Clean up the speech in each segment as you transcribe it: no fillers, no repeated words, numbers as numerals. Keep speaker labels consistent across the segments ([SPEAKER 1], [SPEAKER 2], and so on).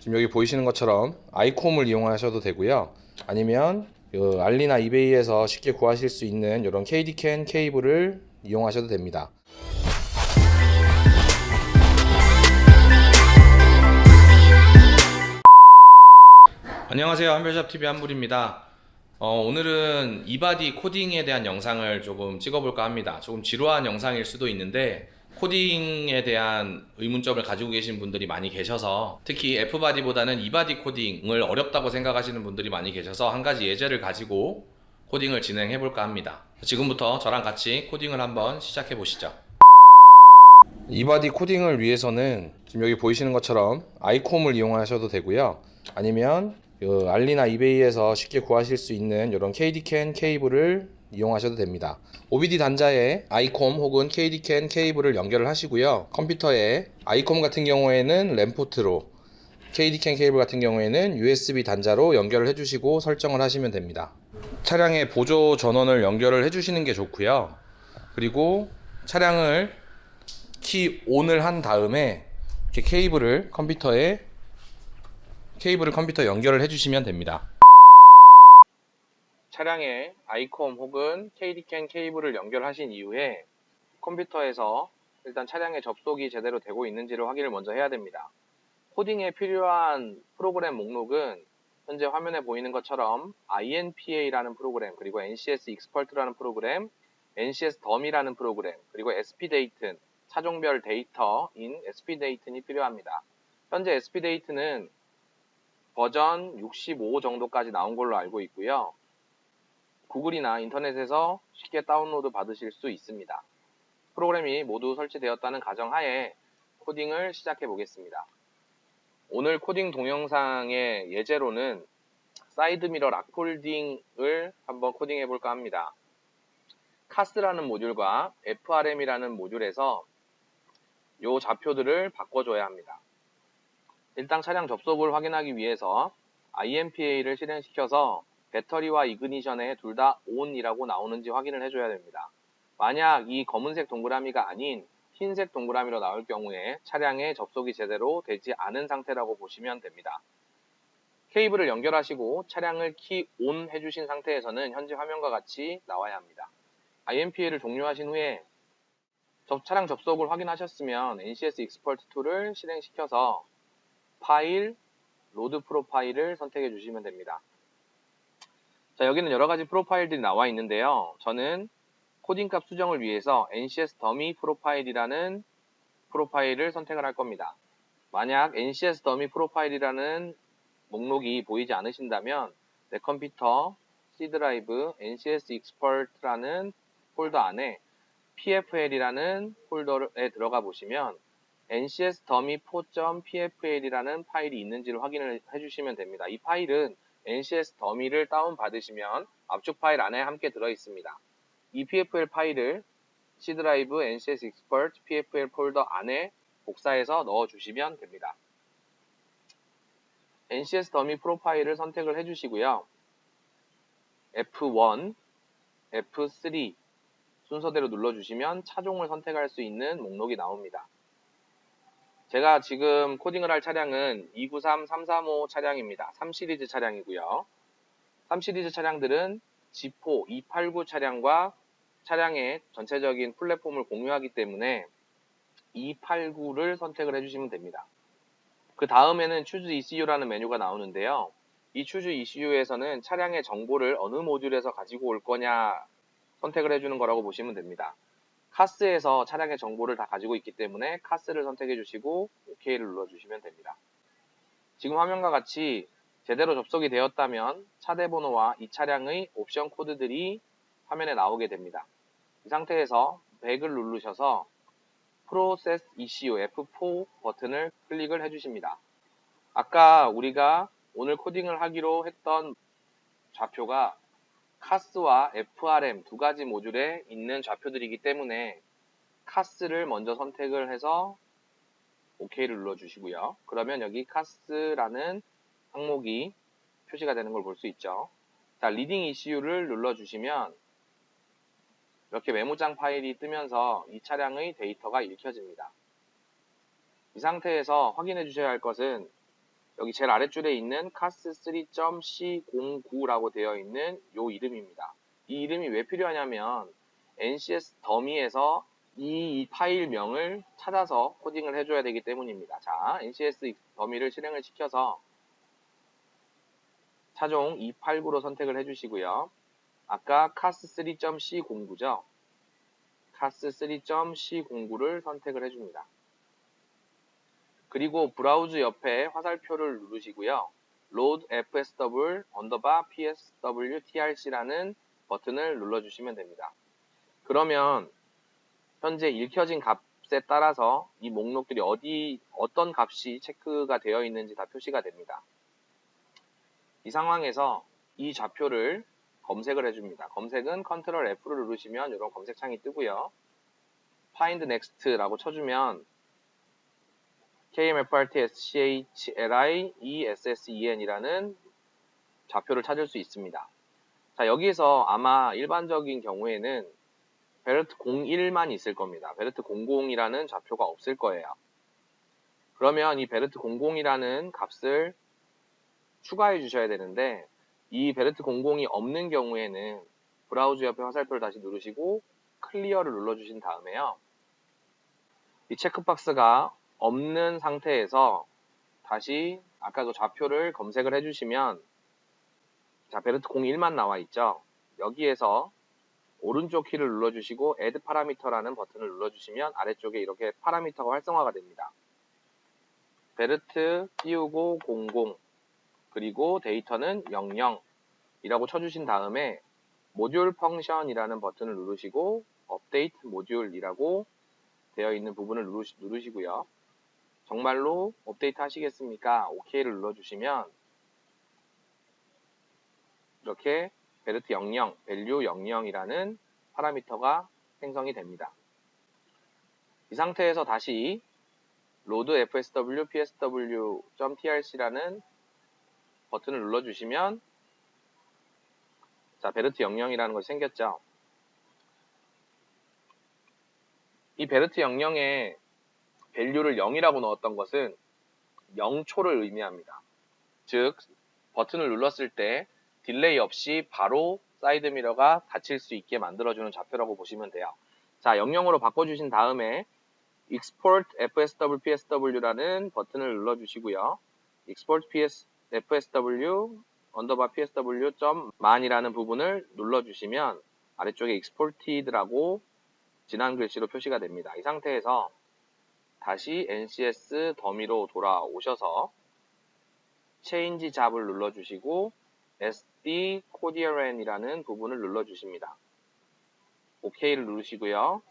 [SPEAKER 1] 지금 여기 보이시는 것처럼 아이콤을 이용하셔도 되고요. 아니면 알리나 이베이에서 쉽게 구하실 수 있는 이런 KDCAN 케이블을 이용하셔도 됩니다. 안녕하세요, 한별샵TV 한불입니다. 오늘은 이바디 코딩에 대한 영상을 조금 찍어볼까 합니다. 조금 지루한 영상일 수도 있는데 코딩에 대한 의문점을 가지고 계신 분들이 많이 계셔서, 특히 F바디보다는 이바디 코딩을 어렵다고 생각하시는 분들이 많이 계셔서 한 가지 예제를 가지고 코딩을 진행해볼까 합니다. 지금부터 저랑 같이 코딩을 한번 시작해 보시죠. 이바디 코딩을 위해서는 지금 여기 보이시는 것처럼 아이콤을 이용하셔도 되고요. 아니면 알리나 이베이에서 쉽게 구하실 수 있는 이런 KDCAN 케이블을 이용하셔도 됩니다. OBD 단자에 아이콤 혹은 KDCAN 케이블을 연결을 하시고요. 컴퓨터에 아이콤 같은 경우에는 램 포트로, KDCAN 케이블 같은 경우에는 USB 단자로 연결을 해주시고 설정을 하시면 됩니다. 차량의 보조 전원을 연결을 해주시는 게 좋고요. 그리고 차량을 키 ON을 한 다음에 이렇게 케이블을 컴퓨터에 연결을 해주시면 됩니다. 차량에 아이콤 혹은 KDCAN 케이블을 연결하신 이후에 컴퓨터에서 일단 차량의 접속이 제대로 되고 있는지를 확인을 먼저 해야 됩니다. 코딩에 필요한 프로그램 목록은 현재 화면에 보이는 것처럼 INPA라는 프로그램, 그리고 NCS Expert라는 프로그램, NCS Dummy라는 프로그램, 그리고 SPDate는 차종별 데이터인 SPDate이 필요합니다. 현재 SPDate는 버전 65 정도까지 나온 걸로 알고 있고요. 구글이나 인터넷에서 쉽게 다운로드 받으실 수 있습니다. 프로그램이 모두 설치되었다는 가정하에 코딩을 시작해 보겠습니다. 오늘 코딩 동영상의 예제로는 사이드미러 락폴딩을 한번 코딩해 볼까 합니다. CAS라는 모듈과 FRM이라는 모듈에서 이 좌표들을 바꿔줘야 합니다. 일단 차량 접속을 확인하기 위해서 INPA를 실행시켜서 배터리와 이그니션에 둘 다 ON이라고 나오는지 확인을 해줘야 됩니다. 만약 이 검은색 동그라미가 아닌 흰색 동그라미로 나올 경우에 차량에 접속이 제대로 되지 않은 상태라고 보시면 됩니다. 케이블을 연결하시고 차량을 키 ON 해주신 상태에서는 현재 화면과 같이 나와야 합니다. INPA를 종료하신 후에 차량 접속을 확인하셨으면 NCS Expert 툴을 실행시켜서 파일, 로드 프로파일을 선택해 주시면 됩니다. 자, 여기는 여러 가지 프로파일들이 나와 있는데요. 저는 코딩값 수정을 위해서 NCS Dummy 프로파일이라는 프로파일을 선택을 할 겁니다. 만약 NCS Dummy 프로파일이라는 목록이 보이지 않으신다면 내 컴퓨터 C 드라이브 NCS Expert라는 폴더 안에 PFL이라는 폴더에 들어가 보시면 NCS Dummy 4.pfl이라는 파일이 있는지를 확인을 해주시면 됩니다. 이 파일은 NCS Dummy를 다운받으시면 압축 파일 안에 함께 들어있습니다. 이 PFL 파일을 C 드라이브 NCS Expert PFL 폴더 안에 복사해서 넣어주시면 됩니다. NCS Dummy 프로파일을 선택을 해주시고요. F1, F3 순서대로 눌러주시면 차종을 선택할 수 있는 목록이 나옵니다. 제가 지금 코딩을 할 차량은 293 335 차량입니다. 3시리즈 차량이고요. 3시리즈 차량들은 G4 289 차량과 차량의 전체적인 플랫폼을 공유하기 때문에 289를 선택을 해주시면 됩니다. 그 다음에는 Choose ECU라는 메뉴가 나오는데요. 이 Choose ECU에서는 차량의 정보를 어느 모듈에서 가지고 올 거냐 선택을 해주는 거라고 보시면 됩니다. 카스에서 차량의 정보를 다 가지고 있기 때문에 카스를 선택해 주시고 OK를 눌러주시면 됩니다. 지금 화면과 같이 제대로 접속이 되었다면 차대 번호와 이 차량의 옵션 코드들이 화면에 나오게 됩니다. 이 상태에서 100을 누르셔서 Process ECU F4 버튼을 클릭을 해주십니다. 아까 우리가 오늘 코딩을 하기로 했던 좌표가 CAS와 FRM 두 가지 모듈에 있는 좌표들이기 때문에 CAS를 먼저 선택을 해서 OK를 눌러주시고요. 그러면 여기 CAS라는 항목이 표시가 되는 걸 볼 수 있죠. 자, 리딩 ECU를 눌러주시면 이렇게 메모장 파일이 뜨면서 이 차량의 데이터가 읽혀집니다. 이 상태에서 확인해 주셔야 할 것은 여기 제일 아랫줄에 있는 cas3.c09라고 되어 있는 요 이름입니다. 이 이름이 왜 필요하냐면 NCS 더미에서 이 파일명을 찾아서 코딩을 해줘야 되기 때문입니다. 자, NCS 더미를 실행을 시켜서 차종 289로 선택을 해주시고요. 아까 cas3.c09죠. cas3.c09를 선택을 해줍니다. 그리고 브라우즈 옆에 화살표를 누르시고요. load fsw psw trc라는 버튼을 눌러주시면 됩니다. 그러면 현재 읽혀진 값에 따라서 이 목록들이 어떤 값이 체크가 되어 있는지 다 표시가 됩니다. 이 상황에서 이 좌표를 검색을 해줍니다. 검색은 Ctrl F를 누르시면 이런 검색창이 뜨고요. find next라고 쳐주면 KMFRT-SCHLI-ESSEN이라는 좌표를 찾을 수 있습니다. 자, 여기에서 아마 일반적인 경우에는 베르트 01만 있을 겁니다. 베르트 00이라는 좌표가 없을 거예요. 그러면 이 베르트 00이라는 값을 추가해 주셔야 되는데 이 베르트 00이 없는 경우에는 브라우즈 옆에 화살표를 다시 누르시고 클리어를 눌러주신 다음에요. 이 체크박스가 없는 상태에서 다시 아까 그 좌표를 검색을 해주시면 자, 베르트 01만 나와 있죠. 여기에서 오른쪽 키를 눌러주시고 add parameter라는 버튼을 눌러주시면 아래쪽에 이렇게 파라미터가 활성화가 됩니다. 베르트 띄우고 00 그리고 데이터는 00이라고 쳐주신 다음에 모듈 펑션이라는 버튼을 누르시고 업데이트 모듈이라고 되어 있는 부분을 누르시고요. 정말로 업데이트 하시겠습니까? OK를 눌러주시면 이렇게 베르트 00, value 00이라는 파라미터가 생성이 됩니다. 이 상태에서 다시 load fsw psw.trc라는 버튼을 눌러주시면 자, 베르트 00이라는 것이 생겼죠. 이 베르트 00에 value를 0이라고 넣었던 것은 0초를 의미합니다. 즉, 버튼을 눌렀을 때 딜레이 없이 바로 사이드미러가 닫힐 수 있게 만들어주는 좌표라고 보시면 돼요. 자, 00으로 바꿔주신 다음에 export fsw psw라는 버튼을 눌러주시고요. export fsw psw.man이라는 부분을 눌러주시면 아래쪽에 exported라고 진한 글씨로 표시가 됩니다. 이 상태에서 다시 NCS 더미로 돌아오셔서 change 잡을 눌러주시고 SD codeRN이라는 부분을 눌러주십니다. OK를 누르시고요.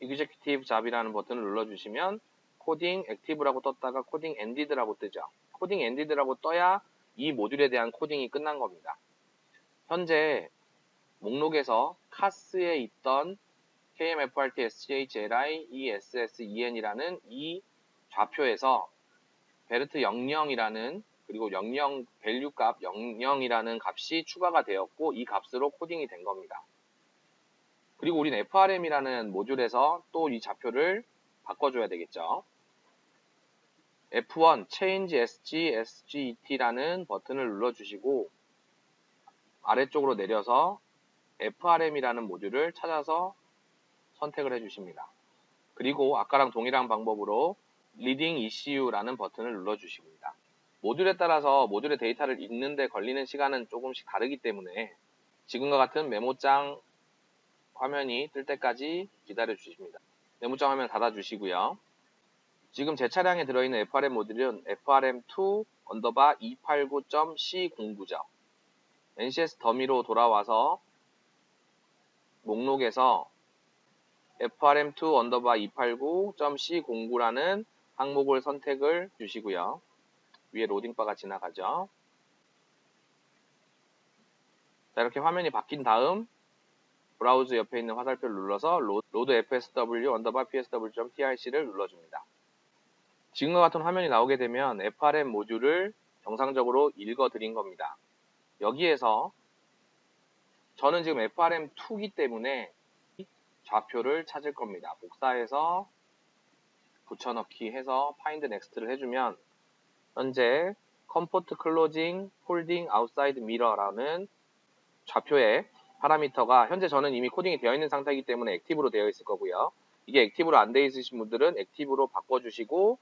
[SPEAKER 1] Executive 잡이라는 버튼을 눌러주시면 코딩 액티브라고 떴다가 코딩 엔디드라고 뜨죠. 코딩 엔디드라고 떠야 이 모듈에 대한 코딩이 끝난 겁니다. 현재 목록에서 CAS에 있던 KMFRT SCHLI ESSEN이라는 이 좌표에서 베르트 00이라는 그리고 00 밸류 값 00이라는 값이 추가가 되었고 이 값으로 코딩이 된 겁니다. 그리고 우린 FRM이라는 모듈에서 또 이 좌표를 바꿔줘야 되겠죠. F1 Change SG SGET라는 버튼을 눌러주시고 아래쪽으로 내려서 FRM이라는 모듈을 찾아서 선택을 해주십니다. 그리고 아까랑 동일한 방법으로 Reading ECU라는 버튼을 눌러주십니다. 모듈에 따라서 모듈의 데이터를 읽는데 걸리는 시간은 조금씩 다르기 때문에 지금과 같은 메모장 화면이 뜰 때까지 기다려 주십니다. 메모장 화면 닫아 주시고요. 지금 제 차량에 들어있는 FRM 모듈은 FRM2 289.C09죠. NCS 더미로 돌아와서 목록에서 FRM2 289.C09라는 항목을 선택을 주시고요. 위에 로딩바가 지나가죠. 자, 이렇게 화면이 바뀐 다음 브라우즈 옆에 있는 화살표를 눌러서 load fsw psw.trc를 눌러줍니다. 지금과 같은 화면이 나오게 되면 FRM 모듈을 정상적으로 읽어드린 겁니다. 여기에서 저는 지금 FRM2이기 때문에 좌표를 찾을 겁니다. 복사해서 붙여넣기 해서 find next를 해주면 현재 컴포트 클로징 홀딩 아웃사이드 미러라는 좌표의 파라미터가 현재 저는 이미 코딩이 되어 있는 상태이기 때문에 액티브로 되어 있을 거고요. 이게 액티브로 안 되어 있으신 분들은 액티브로 바꿔주시고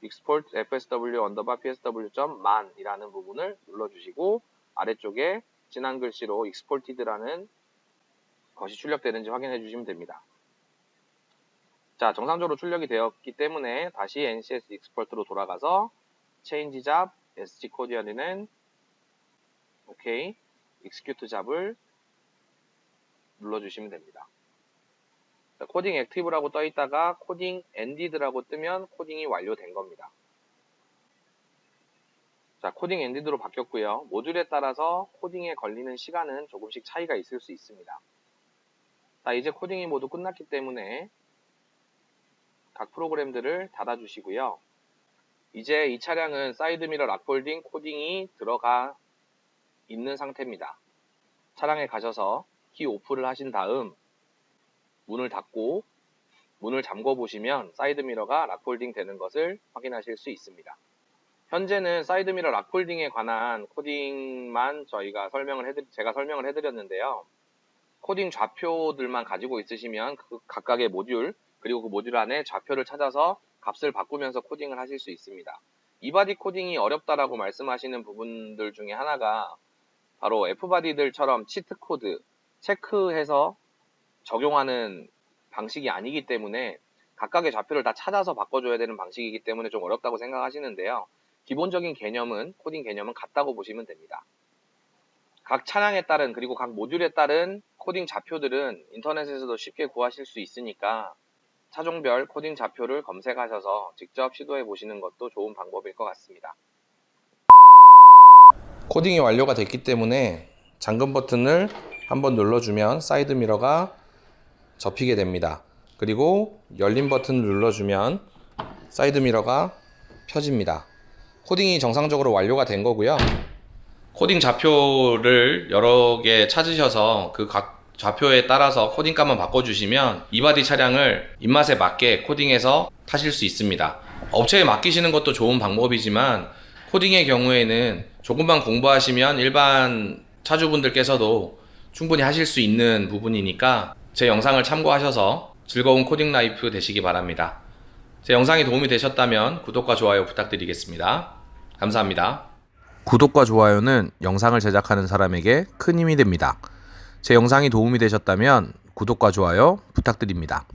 [SPEAKER 1] export fsw psw.man 이라는 부분을 눌러주시고 아래쪽에 진한 글씨로 exported라는 것이 출력되는지 확인해 주시면 됩니다. 자, 정상적으로 출력이 되었기 때문에 다시 NCS export로 돌아가서 change job SG 코디언에는 OK execute job을 눌러주시면 됩니다. 자, 코딩 액티브라고 떠 있다가 코딩 엔디드라고 뜨면 코딩이 완료된 겁니다. 자, 코딩 엔디드로 바뀌었고요. 모듈에 따라서 코딩에 걸리는 시간은 조금씩 차이가 있을 수 있습니다. 자, 이제 코딩이 모두 끝났기 때문에 각 프로그램들을 닫아주시고요. 이제 이 차량은 사이드미러 락폴딩 코딩이 들어가 있는 상태입니다. 차량에 가셔서 키 오프를 하신 다음 문을 닫고 문을 잠궈 보시면 사이드미러가 락폴딩 되는 것을 확인하실 수 있습니다. 현재는 사이드미러 락폴딩에 관한 코딩만 제가 설명을 해드렸는데요. 코딩 좌표들만 가지고 있으시면 그 각각의 모듈 그리고 그 모듈 안에 좌표를 찾아서 값을 바꾸면서 코딩을 하실 수 있습니다. 이바디 코딩이 어렵다라고 말씀하시는 부분들 중에 하나가 바로 F바디들처럼 치트코드 체크해서 적용하는 방식이 아니기 때문에 각각의 좌표를 다 찾아서 바꿔줘야 되는 방식이기 때문에 좀 어렵다고 생각하시는데요. 기본적인 개념은 코딩 개념은 같다고 보시면 됩니다. 각 차량에 따른 그리고 각 모듈에 따른 코딩 좌표들은 인터넷에서도 쉽게 구하실 수 있으니까 차종별 코딩 좌표를 검색하셔서 직접 시도해 보시는 것도 좋은 방법일 것 같습니다. 코딩이 완료가 됐기 때문에 잠금 버튼을 한번 눌러주면 사이드 미러가 접히게 됩니다. 그리고 열린 버튼을 눌러주면 사이드 미러가 펴집니다. 코딩이 정상적으로 완료가 된 거고요. 코딩 좌표를 여러 개 찾으셔서 그 각 좌표에 따라서 코딩값만 바꿔주시면 이바디 차량을 입맛에 맞게 코딩해서 타실 수 있습니다. 업체에 맡기시는 것도 좋은 방법이지만 코딩의 경우에는 조금만 공부하시면 일반 차주분들께서도 충분히 하실 수 있는 부분이니까 제 영상을 참고하셔서 즐거운 코딩 라이프 되시기 바랍니다. 제 영상이 도움이 되셨다면 구독과 좋아요 부탁드리겠습니다. 감사합니다. 구독과 좋아요는 영상을 제작하는 사람에게 큰 힘이 됩니다. 제 영상이 도움이 되셨다면 구독과 좋아요 부탁드립니다.